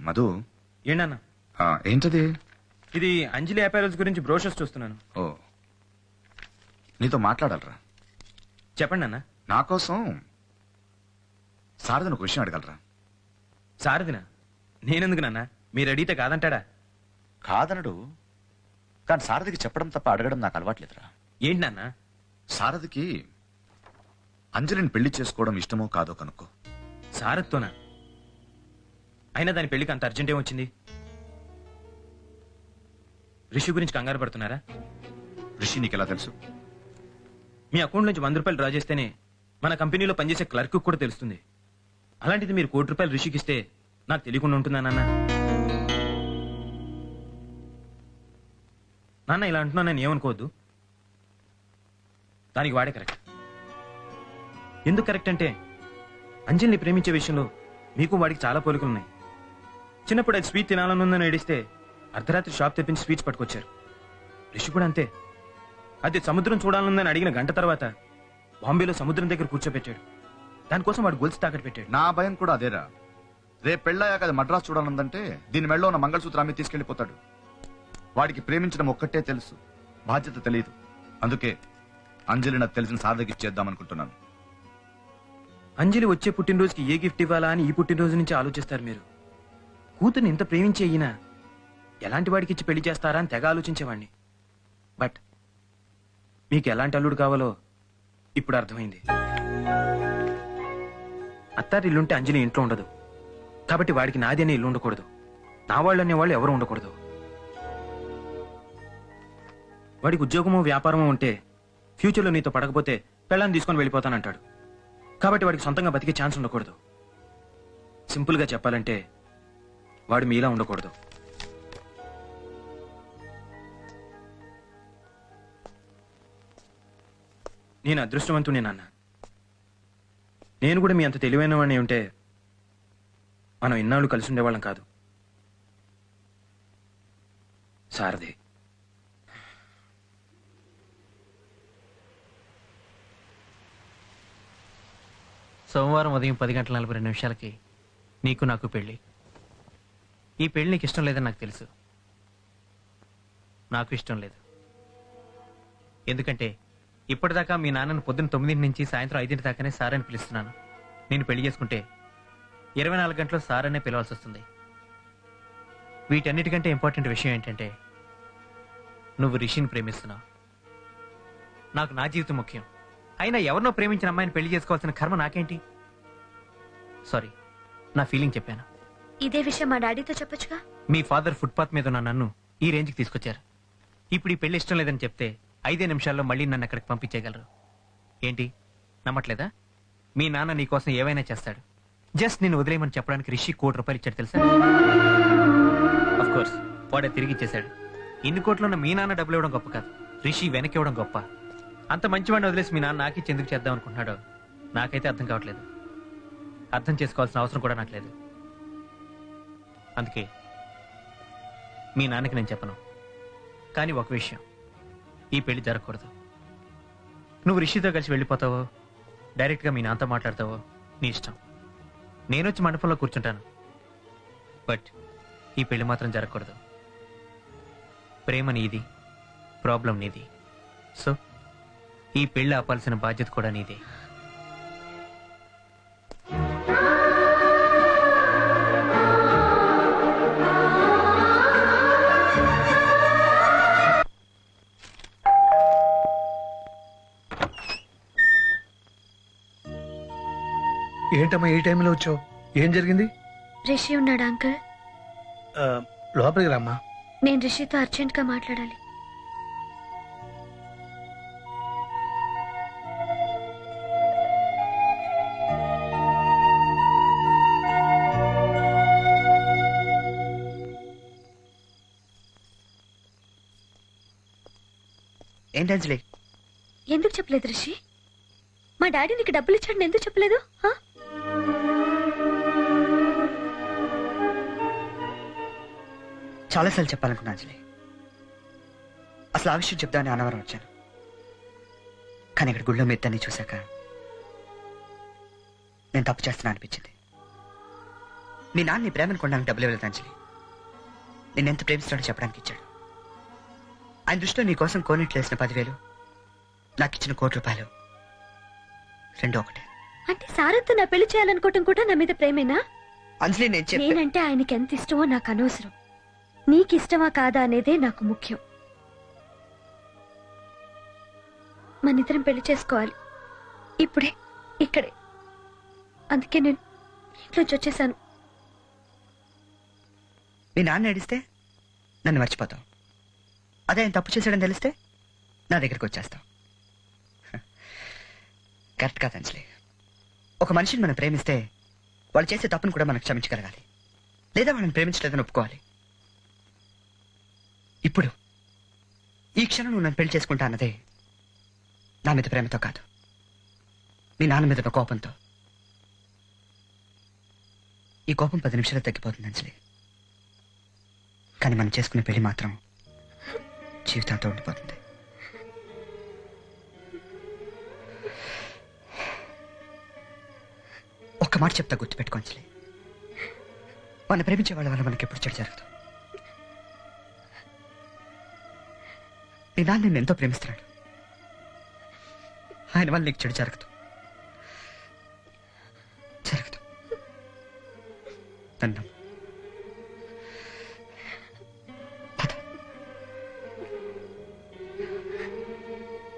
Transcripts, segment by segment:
మధు ఏంటన్నా? ఏంటది? ఇది అంజలి అపారల్స్ గురించి బ్రోషర్స్ చూస్తున్నాను. ఓ, నీతో మాట్లాడాలరా. చెప్పండి అన్న. నా కోసం శారదను ఒక విషయం అడగలరా? సారదినా? నేనెందుకు నాన్న? మీరు అడిగితే కాదంటాడా? కాదనడు, కానీ శారదకి చెప్పడం తప్ప అడగడం నాకు అలవాట్లేదురా. ఏంటి నాన్న? శారదకి అంజలిని పెళ్లి చేసుకోవడం ఇష్టమో కాదో కనుక్కో. సారత్తోనా? అయినా దాని పెళ్లికి అంత అర్జెంట్ ఏమొచ్చింది? రిషి గురించి కంగారు పడుతున్నారా? రిషి నీకెలా తెలుసు? మీ అకౌంట్ నుంచి 100 రూపాయలు డ్రా చేస్తేనే మన కంపెనీలో పనిచేసే క్లర్క్ కూడా తెలుస్తుంది. అలాంటిది మీరు 1 కోటి రూపాయలు రిషికి ఇస్తే నాకు తెలియకుండా ఉంటుందా నాన్న? నాన్న ఇలా అంటున్నా నేను ఏమనుకోవద్దు. దానికి వాడే కరెక్ట్. ఎందుకు కరెక్ట్ అంటే అంజలిని ప్రేమించే విషయంలో మీకు వాడికి చాలా పోలికలున్నాయి. చిన్నప్పుడు అది స్వీట్ తినాలనుందని ఏడిస్తే అర్ధరాత్రి షాప్ తెప్పించి స్వీట్స్ పట్టుకొచ్చారు. రిషి కూడా అంతే. అది సముద్రం చూడాలనుందని అడిగిన గంట తర్వాత బాంబేలో సముద్రం దగ్గర కూర్చోబెట్టాడు. దానికోసం వాడు గొలుసు తాకట్టు పెట్టాడు. నా భయం కూడా అదేరా. రేపు పెళ్ళాక అది మద్రాసు చూడాలందంటే దీని మెళ్ళలో ఉన్న మంగళసూత్రం అమ్మి తీసుకెళ్లిపోతాడు. వాడికి ప్రేమించడం ఒక్కటే తెలుసు, బాధ్యత తెలియదు. అందుకే అంజలి నాకు తెలిసిన సాధకి ఇచ్చేద్దామనుకుంటున్నాను. అంజలి వచ్చే పుట్టినరోజుకి ఏ గిఫ్ట్ ఇవ్వాలా అని ఈ పుట్టినరోజు నుంచి ఆలోచిస్తారు మీరు. కూతుర్ని ఇంత ప్రేమించి అయినా ఎలాంటి వాడికి ఇచ్చి పెళ్లి చేస్తారా అని తెగ ఆలోచించేవాడిని. బట్ మీకు ఎలాంటి అల్లుడు కావాలో ఇప్పుడు అర్థమైంది. అత్తారి ఇల్లుంటే అంజలి ఇంట్లో ఉండదు. కాబట్టి వాడికి నాది అనే ఇల్లు ఉండకూడదు, నా వాళ్ళు అనేవాళ్ళు ఎవరు ఉండకూడదు. వాడికి ఉద్యోగమో వ్యాపారమో ఉంటే ఫ్యూచర్లో నీతో పడకపోతే పెళ్ళాన్ని తీసుకొని వెళ్ళిపోతానంటాడు. కాబట్టి వాడికి సొంతంగా బతికే ఛాన్స్ ఉండకూడదు. సింపుల్గా చెప్పాలంటే వాడు మీలా ఉండకూడదు. నేను అదృష్టవంతుడే నాన్న. నేను కూడా మీ అంత తెలివైన వాడిని ఉంటే మనం ఇన్నాళ్ళు కలిసి ఉండేవాళ్ళం కాదు. సారథి, సోమవారం ఉదయం 10:42 నీకు నాకు పెళ్లి. ఈ పెళ్లి నీకు ఇష్టం లేదని నాకు తెలుసు. నాకు ఇష్టం లేదు. ఎందుకంటే ఇప్పటిదాకా మీ నాన్నను పొద్దున్న 9 నుంచి సాయంత్రం 5 దాకానే సార్ అని పిలుస్తున్నాను. నేను పెళ్లి చేసుకుంటే 24 గంటలు సార్ అనే పిలవాల్సి వస్తుంది. వీటన్నిటికంటే ఇంపార్టెంట్ విషయం ఏంటంటే నువ్వు రిషిని ప్రేమిస్తున్నావు. నాకు నా జీవితం ముఖ్యం. అయినా ఎవరినో ప్రేమించిన అమ్మాయిని పెళ్లి చేసుకోవాల్సిన కర్మ నాకేంటి? సారీ, నా ఫీలింగ్ చెప్పాను. ఇదే విషయం మా డాడీతో చెప్పొచ్చుగా. మీ ఫాదర్ ఫుట్పాత్ మీద ఉన్న నన్ను ఈ రేంజ్కి తీసుకొచ్చారు. ఇప్పుడు ఈ పెళ్లి ఇష్టం లేదని చెప్తే 5 నిమిషాల్లో మళ్ళీ నన్ను అక్కడికి పంపించేయగలరు. ఏంటి, నమ్మట్లేదా? మీ నాన్న నీ కోసం ఏవైనా చేస్తాడు. జస్ట్ నేను వదిలేయమని చెప్పడానికి రిషి 1 కోటి రూపాయలు ఇచ్చాడు తెలుసా? అఫ్ కోర్స్ వాడే తిరిగి ఇచ్చేశాడు. ఇన్ని కోట్లున్న మీ నాన్న డబ్బులు ఇవ్వడం గొప్ప కాదు, రిషి వెనక్కి ఇవ్వడం గొప్ప. అంత మంచివాడిని వదిలేసి మీ నాన్న నాకిచ్చి ఎందుకు చేద్దాం అనుకుంటున్నాడో నాకైతే అర్థం కావట్లేదు. అర్థం చేసుకోవాల్సిన అవసరం కూడా నాకు లేదు. అందుకే మీ నాన్నకి నేను చెప్పను. కానీ ఒక విషయం, ఈ పెళ్లి జరగకూడదు. నువ్వు రిషితో కలిసి వెళ్ళిపోతావో డైరెక్ట్గా మీ నాన్నతో మాట్లాడతావో నీ ఇష్టం. నేనొచ్చి మండపంలో కూర్చుంటాను. బట్ ఈ పెళ్లి మాత్రం జరగకూడదు. ప్రేమ నీది, ప్రాబ్లం నీది. సో ఈ పెళ్లి ఆపాల్సిన బాధ్యత కూడా నీదే. ఏంటమ్మా ఈ టైంలో వచ్చావు? ఏం జరిగింది? రిషి ఉన్నాడా అంకుల్? లోపలికి రామ్మా. నేను రిషితో అర్జెంట్ గా మాట్లాడాలి. ఏంటి అంజలి? ఎందుకు చెప్పలేదు రిషి? మా డాడీ నీకు డబ్బులు ఇచ్చాడని ఎందుకు చెప్పలేదు? చాలాసార్లు చెప్పాలనుకున్నా అంజలి. అసలు ఆ విషయం చెప్దామని అన్నవరం వచ్చాను. కానీ ఇక్కడ గుళ్ళో మీ చూశాక నేను తప్పు చేస్తున్నా అనిపించింది. మీ నాన్న నీ ప్రేమను కొనడానికి డబ్బులు ఇవ్వలేదు అంజలి. నేనెంత ప్రేమిస్తాడో చెప్పడానికి ఇచ్చాడు. ఆయన దృష్టిలో నీ కోసం కోనేట్లు వేసిన 10,000 నాకు ఇచ్చిన ₹1,00,00,000 రెండు ఒకటే. అంటే సారంతో నా పెళ్లి చేయాలనుకోవటం కూడా నా మీద ప్రేమేనా? అంజలి నేను నేనంటే ఆయనకి ఎంత ఇష్టమో నాకు అనవసరం. నీకు ఇష్టమా కాదా అనేదే నాకు ముఖ్యం. మనిద్దరం పెళ్లి చేసుకోవాలి, ఇప్పుడే, ఇక్కడే. అందుకే నేను ఇంట్లోంచి వచ్చేసాను. మీ నాన్న ఏడిస్తే నన్ను మర్చిపోతావు. అదే ఆయన తప్పు చేశాడని తెలిస్తే నా దగ్గరికి వచ్చేస్తావు. కరెక్ట్ కాదు అంజలి. ఒక మనిషిని మనం ప్రేమిస్తే వాళ్ళు చేసే తప్పును కూడా మనకు క్షమించగలగాలి, లేదా వాళ్ళని ప్రేమించలేదని ఒప్పుకోవాలి. ఇప్పుడు ఈ క్షణం నువ్వు నన్ను పెళ్లి చేసుకుంటా అన్నదే నా మీద ప్రేమతో కాదు, మీ నాన్న మీద ఉన్న కోపంతో. ఈ కోపం 10 నిమిషాలు తగ్గిపోతుంది అంజలి. కానీ మనం చేసుకునే పెళ్లి మాత్రం జీవితాంతో ఉండిపోతుంది. ఒక్క మాట చెప్తా, గుర్తుపెట్టుకో అంజలి. మన ప్రేమించే వాళ్ళ వల్ల మనకి ఎప్పుడు చెడు జరగదు. నీ నాన్న నిన్ను ఎంతో ప్రేమిస్తున్నాడు. ఆయన వల్ల నీకు చెడు జరగదు. నన్ను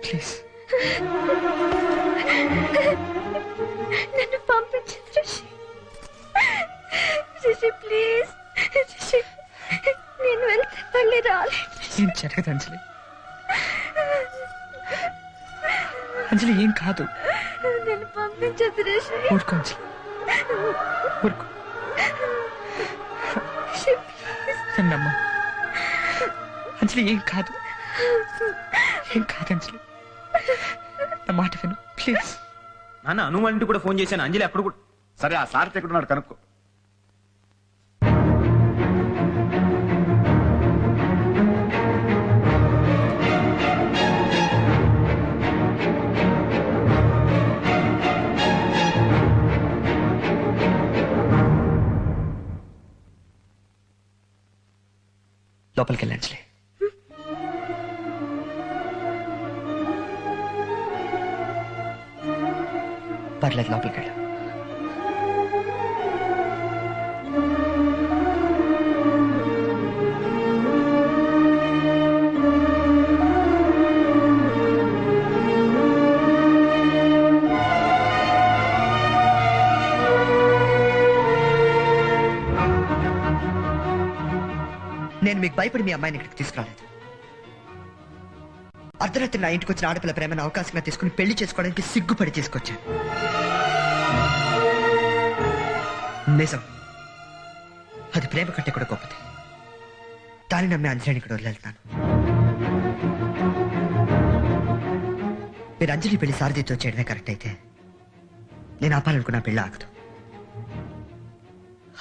ప్లీజ్. నన్ను పంపించదు రిషి. రిషి ప్లీజ్. రిషి నేను వెళ్తే మళ్ళీ రాలేదు. ఏం జరగదు అంజలి. అంజలి ఏం కాదు. నన్ను పంపించదు రిషి. ఊరుకో అంజలి, ఊరుకో. రిషి ప్లీజ్. నన్నమ్మా అంజలి, ఏం కాదు, ఏం కాదు అంజలి. నా మాట విను ప్లీజ్. నాన్న అను వాళ్ళ ఇంటికి కూడా ఫోన్ చేశాను. అంజలి అప్పుడు కూడా. సరే, ఆ సారథి ఎక్కడున్నాడు కనుక్కో. లోపలికి వెళ్ళి అంజలి. పర్లేదు, లోపలికి వెళ్ళు. నేను మీకు భయపడి మీ అమ్మాయిని ఇక్కడికి తీసుకురాలేదు. అర్ధరాత్రి నా ఇంటికి వచ్చిన ఆడపిల్ల ప్రేమను అవకాశంగా తీసుకుని పెళ్లి చేసుకోవడానికి సిగ్గుపడి తీసుకొచ్చాను. నిజం, అది ప్రేమ కంటే కూడా గొప్పది. దాన్ని నమ్మి అంజలిని ఇక్కడ వదిలేళ్తాను. మీరు అంజలి పెళ్లి సారథితో చేయడమే కరెక్ట్ అయితే నేను ఆపాలనుకున్న పెళ్లి ఆగదు.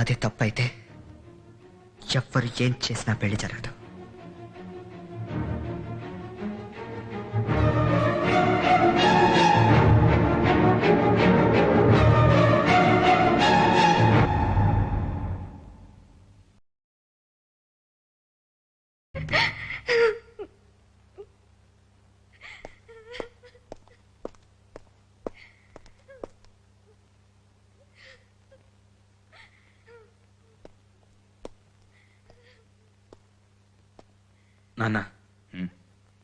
అదే తప్పు అయితే ఎవ్వరు ఏం చేసినా పెళ్లి జరగదు. నాన్న,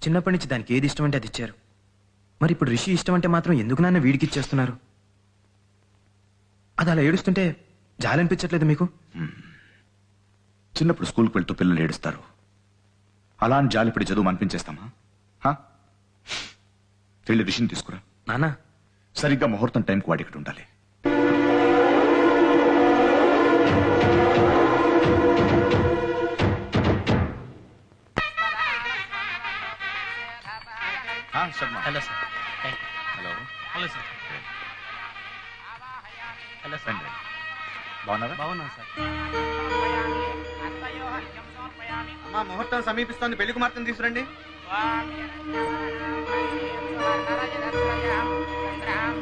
చిన్నప్పటి నుంచి దానికి ఏది ఇష్టం అంటే అది ఇచ్చారు. మరి ఇప్పుడు రిషి ఇష్టం అంటే మాత్రం ఎందుకు నాన్న వీడికి ఇచ్చేస్తున్నారు? అది అలా ఏడుస్తుంటే జాలనిపించట్లేదు మీకు? చిన్నప్పుడు స్కూల్కి వెళ్తూ పిల్లలు ఏడుస్తారు. అలా అని జాలిపడి చదువు అనిపించేస్తామా? వెళ్ళి రిషిని తీసుకురా. నాన్న, సరిగ్గా ముహూర్తం టైంకి వాడి ఇక్కడ ఉండాలి. Sharma. Hello sir. Hello. Hello sir. Hello sir. రండి. బాగున్నారా? బాగున్నాం సార్. అమ్మా, ముహూర్తం సమీపిస్తోంది. పెళ్లి కుమార్తెను తీసుకురండి. చంద్రాం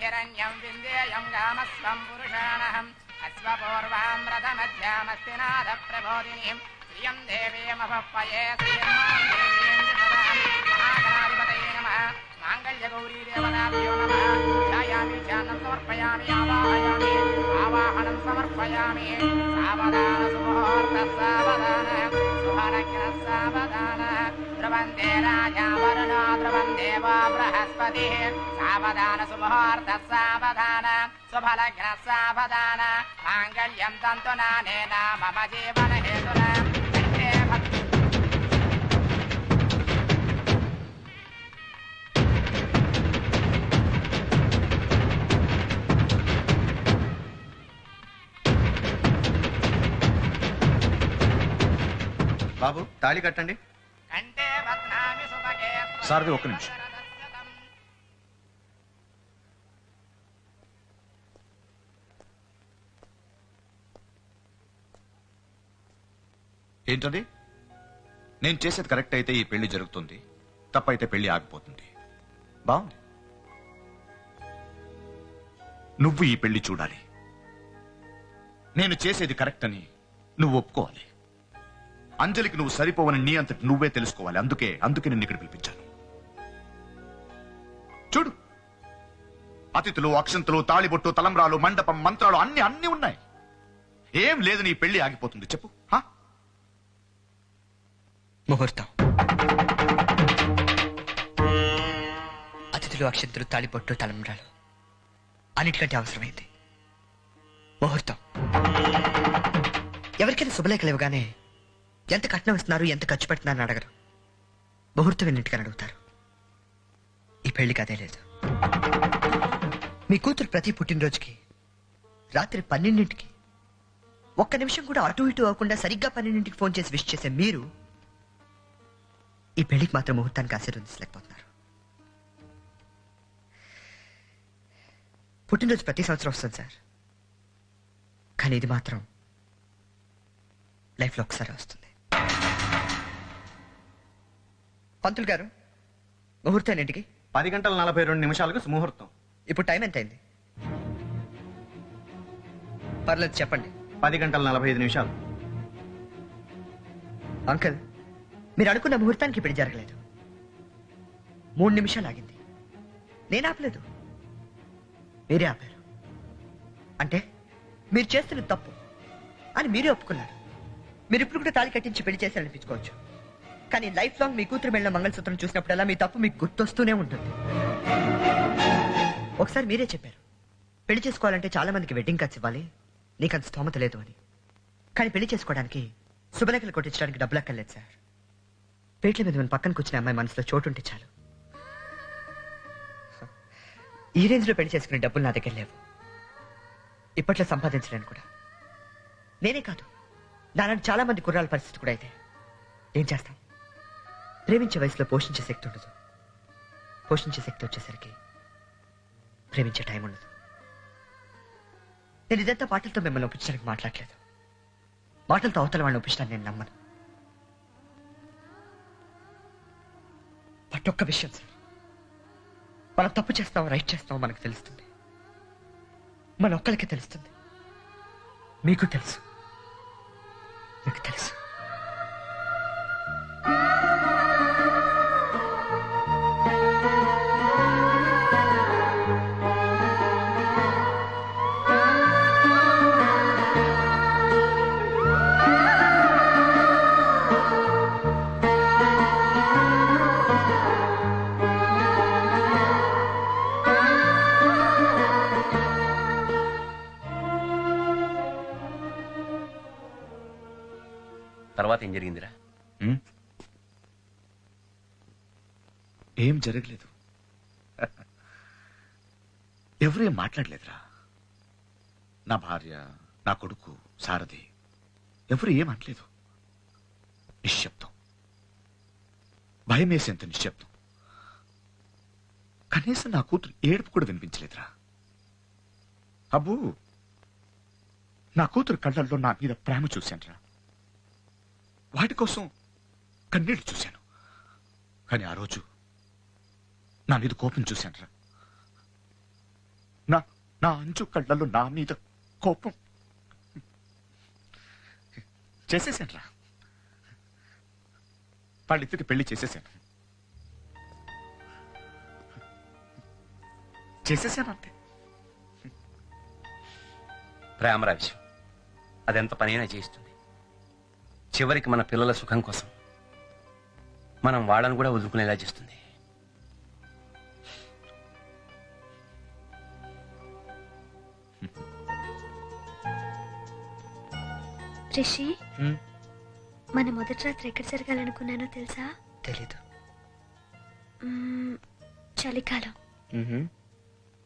హిరణ్యం విందేయం గామస్వం పురుషాణహం అశ్వపూర్వాం రథమధ్యామస్తినాథ ప్రబోధినీం శ్రియం దేవీమపప్పయే శ్రీర్మాం దేవీం దిశరాం మహాగణాధిపతయే నమః మాంగళ్యగౌరీ దేవతాభ్యో నమః ఛాయామి ఛాన్నం సమర్పయామి ఆవాహయామి ఆవాహనం సమర్పయామి సావధాన సుముహూర్త సావధాన శుభలగ్న సావధాన ధ్రువందే రాజా వరుణో ధ్రువం దేవో బృహస్పతి సావధాన సుముహూర్త సావధాన శుభలగ్న సావధాన మాంగళ్యం తంతునానేన మమ జీవన హేతునా కంఠే భక్తి బాబు తాళి కట్టండి. కంఠే బధ్నామి సుభగే సారథి ఒక్క నిమిషం. ఏంటది? నేను చేసేది కరెక్ట్ అయితే ఈ పెళ్లి జరుగుతుంది, తప్పైతే పెళ్లి ఆగిపోతుంది. బాగుంది. నువ్వు ఈ పెళ్లి చూడాలి. నేను చేసేది కరెక్ట్ అని నువ్వు ఒప్పుకోవాలి. అంజలికి నువ్వు సరిపోవని నీ అంతటి నువ్వే తెలుసుకోవాలి. అందుకే నిన్ను ఇక్కడ పిలిపించాను. చూడు, అతిథులు, అక్షంతులు, తాళిబొట్టు, తలంబ్రాలు, మండపం, మంత్రాలు అన్ని ఉన్నాయి. ఏం లేదు, నీ పెళ్లి ఆగిపోతుంది. చెప్పు. ముహూర్తం. అతిథులు, అక్షంతులు, తాళిబొట్టు, తలంబ్రాలు అన్నిటికంటే అవసరమైంది ముహూర్తం. ఎవరికైనా శుభలేఖలు ఇవ్వగానే ఎంత కట్నం ఇస్తున్నారు, ఎంత ఖర్చు పెడుతున్నారని అడగరు. ముహూర్తం ఎన్నింటికని అడుగుతారు. ఈ పెళ్లికి అదే లేదు. మీ కూతురు ప్రతి పుట్టినరోజుకి రాత్రి 12ంటికి ఒక్క నిమిషం కూడా అటు ఇటు అవ్వకుండా సరిగ్గా 12ంటికి ఫోన్ చేసి విష్ చేసే మీరు ఈ పెళ్లికి మాత్రం ముహూర్తానికి ఆశీర్వదించలేకపోతున్నారు. పుట్టినరోజు ప్రతి సంవత్సరం వస్తుంది సార్, కానీ ఇది మాత్రం లైఫ్లో ఒకసారి వస్తుంది. పంతులు గారు, ముహూర్తం ఎన్నింటికి? 10:42 ముహూర్తం. ఇప్పుడు టైం ఎంత అయింది? పర్లేదు చెప్పండి. 10:45. అంకుల్, మీరు అనుకున్న ముహూర్తానికి పెళ్లి జరగలేదు. 3 నిమిషాలు ఆగింది. నేను ఆపలేదు, మీరే ఆపారు. అంటే మీరు చేస్తున్న తప్పు అని మీరే ఒప్పుకున్నారు. మీరు ఇప్పుడు కూడా తాళి కట్టించి పెళ్లి చేసి అనిపించుకోవచ్చు, కానీ లైఫ్ లాంగ్ మీ కూతురు మెళ్ళ మంగళసూత్రం చూసినప్పుడల్లా మీ తప్పు మీకు గుర్తొస్తూనే ఉంటుంది. ఒకసారి మీరే చెప్పారు, పెళ్లి చేసుకోవాలంటే చాలా మందికి వెడ్డింగ్ కార్డ్స్ ఇవ్వాలి, నీకు అంత స్తోమత లేదు అని. కానీ పెళ్లి చేసుకోవడానికి శుభలేఖలు కొట్టించడానికి డబ్బులు అక్కర్లేదు సార్. పేట్ల మీద మన పక్కన కూర్చున్న అమ్మాయి మనసులో చోటు ఉంటే చాలు. ఈ రేంజ్ లో పెళ్లి చేసుకునే డబ్బులు నా దగ్గర లేవు, ఇప్పట్లో సంపాదించలేను కూడా. నేనే కాదు, నాలాంటి చాలా మంది కుర్రాల పరిస్థితి కూడా అయితే ఏం చేస్తాం? ప్రేమించే వయసులో పోషించే శక్తి ఉండదు, పోషించే శక్తి వచ్చేసరికి ప్రేమించే టైం ఉండదు. నేను ఇదంతా మాటలతో మిమ్మల్ని ఒప్పించడానికి మాట్లాడలేదు. మాటలతో అవతల వాళ్ళని ఒప్పించడానికి నేను నమ్మను. బట్ ఒక్క విషయం సార్, మనం తప్పు చేస్తాం, రైట్ చేస్తాం మనకు తెలుస్తుంది. మన ఒక్కరికి తెలుస్తుంది. మీకు తెలుసు, మీకు తెలుసు. తర్వాత ఏం జరిగిందిరా? ఏం జరగలేదు. ఎవరు ఏం మాట్లాడలేదురా. నా భార్య, నా కొడుకు, సారథి ఎవరు ఏం అనలేదు. నిశ్శబ్దం, భయం వేసేంత నిశ్శబ్దం. కనీసం నా కూతురు ఏడుపు కూడా వినిపించలేదురా. అబ్బు, నా కూతురు కళ్ళల్లో నా మీద ప్రేమ చూశానురా. వాటి కోసం కన్నీళ్ళు చూశాను. కానీ ఆ రోజు నా మీద కోపం చూశాను రా. నా అంచు కళ్ళల్లో నా మీద కోపం చేసేసాను రా. వాళ్ళిద్దరికి పెళ్లి చేసేసాను అంతే. ప్రేమరా విషయం అదెంత పనైనా చేయిస్తుంది. చివరికి మన పిల్లల సుఖం కోసం మనం వాళ్ళని కూడా వదులుకునేలా చేస్తుంది. రిషి, మన మొదటి రాత్రి ఎక్కడ జరగాలనుకున్నానో తెలుసా? తెలీదు. చలికాలం.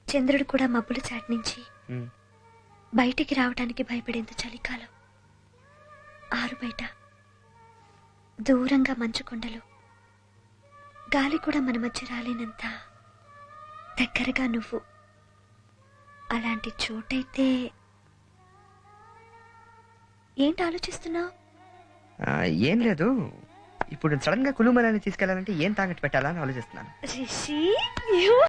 చంద్రుడు కూడా మబ్బుల చాటు నుంచి బయటికి రావడానికి భయపడేంత చలికాలం. ఆరు బయట దూరంగా మంచు కొండలు, గాలి కూడా మన మధ్య రాలేనంత దగ్గరగా నువ్వు. అలాంటి చోటైతే. ఏంటి ఆలోచిస్తున్నావు? ఏం లేదు, ఇప్పుడు సడన్ గా కులు మనాలి తీసుకెళ్లాలంటే ఏం తాగట్టు పెట్టాలా అని ఆలోచిస్తున్నాను. రిషి